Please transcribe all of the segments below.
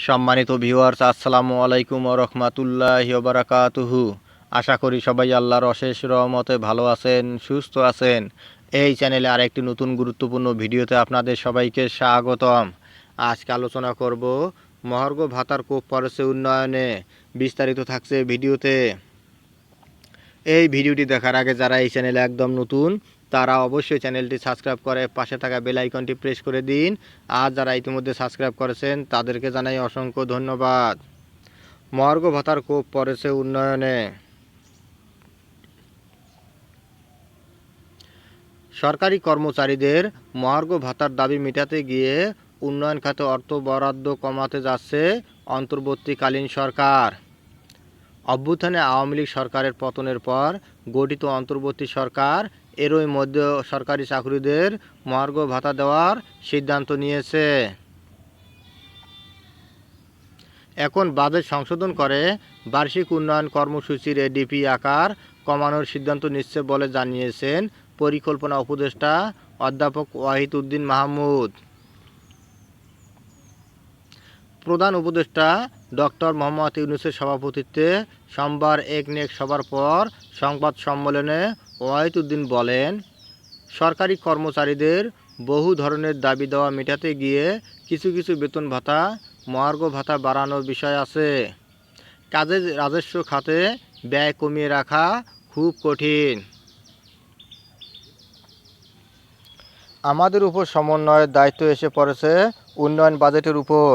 সম্মানিত ভিউয়ার্স, আসসালামু আলাইকুম ওয়া রাহমাতুল্লাহি ওয়া বারাকাতুহু। আশা করি সবাই আল্লাহর অশেষ রহমতে ভালো আছেন, সুস্থ আছেন। এই চ্যানেলে আরেকটি নতুন গুরুত্বপূর্ণ ভিডিওতে আপনাদের সবাইকে স্বাগতম। আজকে আলোচনা করব মহার্ঘ ভাতার কোপ পড়েছে উন্নয়নে। বিস্তারিত থাকছে ভিডিওতে। এই ভিডিওটি দেখার আগে যারা এই চ্যানেলে একদম নতুন তারা অবশ্যই চ্যানেলটি সাবস্ক্রাইব করে পাশে থাকা বেল আইকনটি প্রেস করে দিন। আর যারা ইতিমধ্যে সাবস্ক্রাইব করেছেন তাদেরকে জানাই অসংখ্য ধন্যবাদ। মহার্ঘ ভাতার কোপ পড়েছে উন্নয়নে। সরকারি কর্মচারীদের মহার্ঘ ভাতার দাবি মেটাতে গিয়ে উন্নয়ন খাতে অর্থ বরাদ্দ কমাতে যাচ্ছে অন্তর্বর্তীকালীন সরকার। অভ্যুত্থানে আওয়ামী লীগ সরকারের পতনের পর গঠিত অন্তর্বর্তী সরকার এরই মধ্যে সরকারি চাকরিদের মহার্ঘ ভাতা দেওয়ার সিদ্ধান্ত নিয়েছে। এখন বাজেট সংশোধন করে বার্ষিক উন্নয়ন কর্মসূচির এডিপি আকার কমানোর সিদ্ধান্ত নিচ্ছে বলে জানিয়েছেন পরিকল্পনা উপদেষ্টা অধ্যাপক ওয়াহিদ উদ্দিন মাহমুদ। প্রধান উপদেষ্টা ডক্টর মোহাম্মদ ইউনূসের সভাপতিত্বে সোমবার একনেক সভার পর সংবাদ সম্মেলনে ওয়াহিদ উদ্দিন বলেন, সরকারি কর্মচারীদের বহু ধরনের দাবি দেওয়া মেটাতে গিয়ে কিছু কিছু বেতন ভাতা, মহার্ঘ ভাতা বাড়ানোর বিষয় আছে। কাজে রাজস্ব খাতে ব্যয় কমিয়ে রাখা খুব কঠিন। আমাদের উপর সমন্বয়ের দায়িত্ব এসে পড়েছে উন্নয়ন বাজেটের উপর।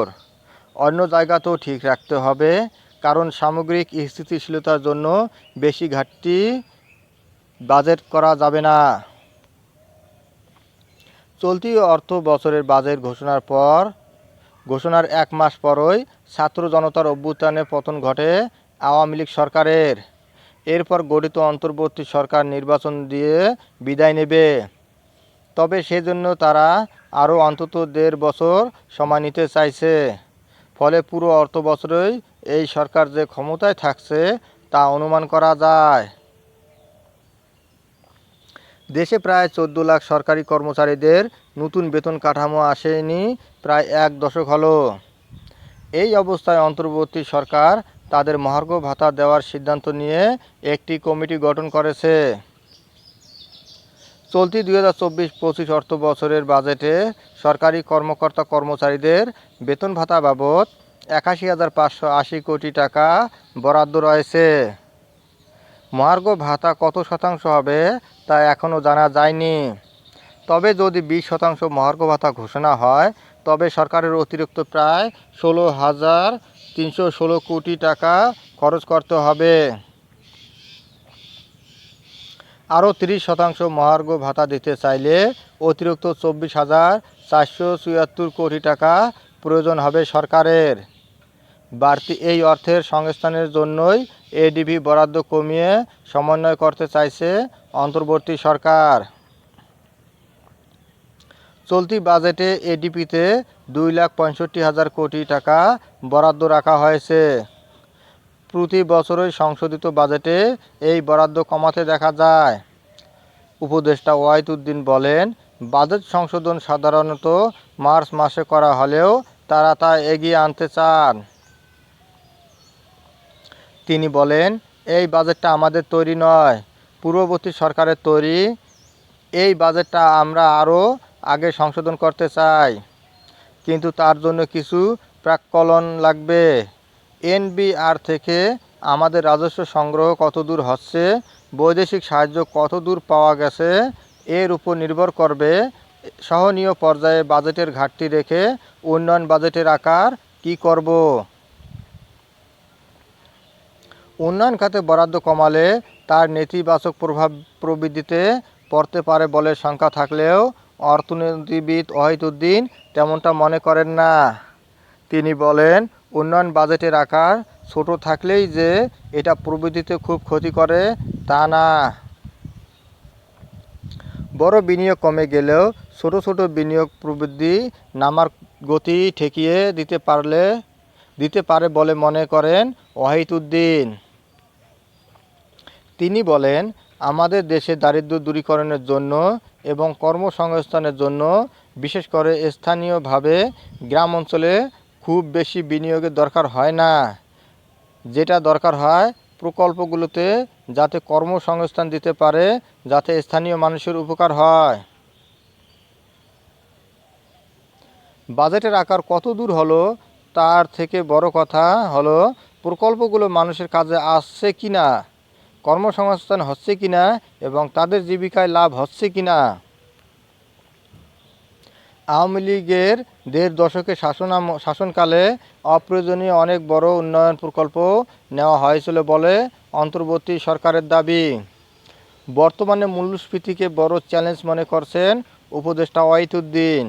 অন্য জায়গাতেও ঠিক রাখতে হবে, কারণ সামগ্রিক স্থিতিশীলতার জন্য বেশি ঘাটতি বাজেট করা যাবে না। চলতি অর্থ বছরের বাজেট ঘোষণার এক মাস পরই ছাত্র জনতার অভ্যুত্থানে পতন ঘটে আওয়ামী লীগ সরকারের। এরপর গঠিত অন্তর্বর্তী সরকার নির্বাচন দিয়ে বিদায় নেবে। তবে সেজন্য তারা আরও অন্তত 1.5 বছর সময় নিতে চাইছে। ফলে পুরো অর্থ বছরেই এই সরকার যে ক্ষমতায় থাকছে তা অনুমান করা যায়। দেশে প্রায় 14 লাখ সরকারি কর্মচারীদের নতুন বেতন কাঠামো আসেনি প্রায় 1 দশক হলো। এই অবস্থায় অন্তর্বর্তী সরকার তাদের মহার্ঘ ভাতা দেওয়ার সিদ্ধান্ত নিয়ে একটি কমিটি গঠন করেছে। চলতি 2024-25 অর্থ বছরের বাজেটে সরকারি কর্মকর্তা কর্মচারীদের বেতন ভাতা বাবদ 81,580 কোটি টাকা বরাদ্দ রয়েছে। মহার্ঘ ভাতা কত শতাংশ হবে তা এখনও জানা যায়নি। তবে যদি 20% মহার্ঘ ভাতা ঘোষণা হয় তবে সরকারের অতিরিক্ত প্রায় 16,316 কোটি টাকা খরচ করতে হবে। আরও 30% মহার্ঘ ভাতা দিতে চাইলে অতিরিক্ত 24,474 কোটি টাকা প্রয়োজন হবে সরকারের। বাড়তি এই অর্থের সংস্থানের জন্যই এডিপি বরাদ্দ কমিয়ে সমন্বয় করতে চাইছে অন্তর্বর্তী সরকার। চলতি বাজেটে এডিপিতে 2,65,000 কোটি টাকা বরাদ্দ রাখা হয়েছে। প্রতি বছরই সংশোধিত বাজেটে এই বরাদ্দ কমাতে দেখা যায়। উপদেষ্টা ওয়াহিদ উদ্দিন বলেন, বাজেট সংশোধন সাধারণত মার্চ মাসে করা হলেও তারা তা এগিয়ে আনতে চান। তিনি বলেন, এই বাজেটটা আমাদের তৈরি নয়, পূর্ববর্তী সরকারের তৈরি। এই বাজেটটা আমরা আরও আগে সংশোধন করতে চাই, কিন্তু তার জন্য কিছু প্রাক্কলন লাগবে। এনবিআর থেকে আমাদের রাজস্ব সংগ্রহ কতদূর হচ্ছে, বৈদেশিক সাহায্য কতদূর পাওয়া গেছে, এর উপর নির্ভর করবে সহনীয় পর্যায়ে বাজেটের ঘাটতি রেখে উন্নয়ন বাজেটের আকার কী করব। উন্নয়ন খাতে বরাদ্দ কমালে তার নেতিবাচক প্রভাব প্রবৃদ্ধিতে পড়তে পারে বলে শঙ্কা থাকলেও অর্থনীতিবিদ ওয়াহিদ উদ্দিন তেমনটা মনে করেন না। তিনি বলেন, উন্নয়ন বাজেটের আকার ছোট থাকলেই যে এটা প্রবৃদ্ধিতে খুব ক্ষতি করে তা না। বড় বিনিয়োগ কমে গেলেও ছোট ছোট বিনিয়োগ প্রবৃদ্ধি নামার গতি ঠেকিয়ে দিতে পারে বলে মনে করেন ওয়াহিদ উদ্দিন। তিনি বলেন, আমাদের দেশে দারিদ্র্য দূরীকরণের জন্য এবং কর্মসংস্থানের জন্য বিশেষ করে স্থানীয়ভাবে গ্রাম অঞ্চলে খুব বেশি বিনিয়োগের দরকার হয় না। যেটা দরকার হয় প্রকল্পগুলোতে যাতে কর্মসংস্থান দিতে পারে, যাতে স্থানীয় মানুষের উপকার হয়। বাজেটের আকার কত দূর হলো তার থেকে বড় কথা হলো প্রকল্পগুলো মানুষের কাজে আসছে কিনা, কর্মসংস্থান হচ্ছে কিনা এবং তাদের জীবিকায় লাভ হচ্ছে কিনা। আওয়ামী লীগের ১.৫ দশকের শাসনকালে অপ্রয়োজনীয় অনেক বড় উন্নয়ন প্রকল্প নেওয়া হয়েছিল বলে অন্তর্বর্তী সরকারের দাবি। বর্তমানে মূল্যস্ফীতিকে বড় চ্যালেঞ্জ মনে করছেন উপদেষ্টা ওয়াহিদুদ্দিন।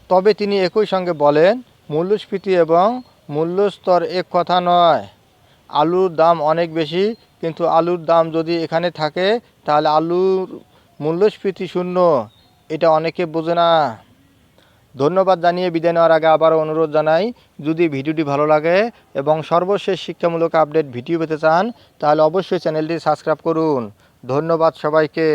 তবে তিনি একই সঙ্গে বলেন, মূল্যস্ফীতি এবং মূল্যস্তর এক কথা নয়। আলুর দাম অনেক বেশি, কিন্তু আলুর দাম যদি এখানে থাকে তাহলে আলুর মূল্যস্ফীতি শূন্য, এটা অনেকে বোঝে না। ধন্যবাদ জানিয়ে বিদায় নেওয়ার আগে আবারও অনুরোধ জানাই, যদি ভিডিওটি ভালো লাগে এবং সর্বশেষ শিক্ষামূলক আপডেট ভিডিও পেতে চান তাহলে অবশ্যই চ্যানেলটি সাবস্ক্রাইব করুন। ধন্যবাদ সবাইকে।